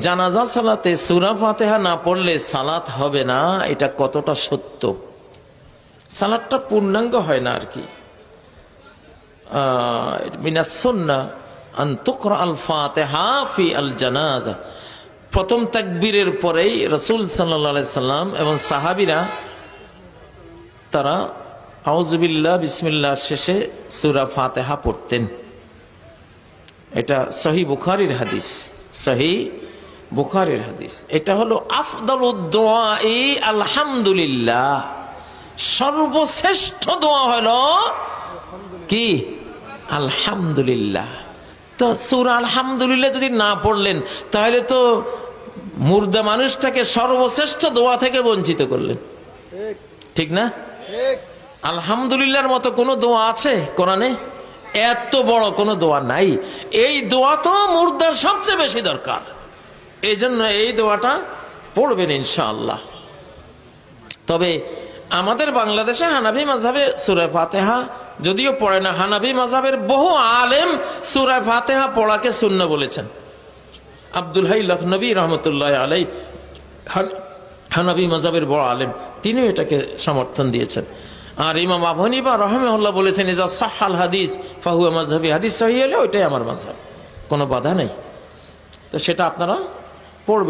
জানাজা সালাতে সূরা ফাতিহা না পড়লে সালাত হবে না, এটা কতটা সত্য? সালাতটা পূর্ণাঙ্গ হয় না আর কি। মিনাস সুন্নাহ আন তুকরা আল ফাতিহা ফি আল জানাজা। প্রথম তাকবীরের পরেই রাসূল সাল্লাল্লাহু আলাইহি সাল্লাম এবং সাহাবীরা তারা আউযু বিল্লাহ বিসমিল্লাহ শেষে সূরা ফাতিহা পড়তেন। এটা সহিহ বুখারীর হাদিস, সহিহ বুখারীর হাদিস। এটা হলো আফদালুদ দুআই আলহামদুলিল্লাহ, সর্বশ্রেষ্ঠ দোয়া হলো কি? আলহামদুলিল্লাহ। তো সূরা আলহামদুলিল্লাহ যদি না পড়লেন তাহলে তো মুর্দা মানুষটাকে সর্বশ্রেষ্ঠ দোয়া থেকে বঞ্চিত করলেন, ঠিক না? আলহামদুলিল্লাহর মতো কোনো দোয়া আছে কোরআনে? এত বড় কোনো দোয়া নাই। এই দোয়া তো মুর্দার সবচেয়ে বেশি দরকার, এই জন্য এই দোয়াটা পড়বেন ইনশাআল্লাহ। তবে আমাদের বাংলাদেশে হানাফি মাযহাবে সূরা ফাতিহা যদিও পড়ে না, হানাফি মাযহাবের বহু আলেম সূরা ফাতিহা পড়াকে সুন্নাহ বলেছেন। আব্দুল হাই লখনবী রহমতুল্লাহ আলাইহি হানাফি মাযহাবের বড় আলেম, তিনিও এটাকে সমর্থন দিয়েছেন। আর ইমাম আবু হানিফা রাহিমাহুল্লাহ বলেছেন ইজা সাহহাল হাদিস ফাহুয়া মাযহাবি, হাদিস সহিহ হলে ওইটাই আমার মাযহাব, কোনো বাধা নেই। তো সেটা আপনারা পড়বেন।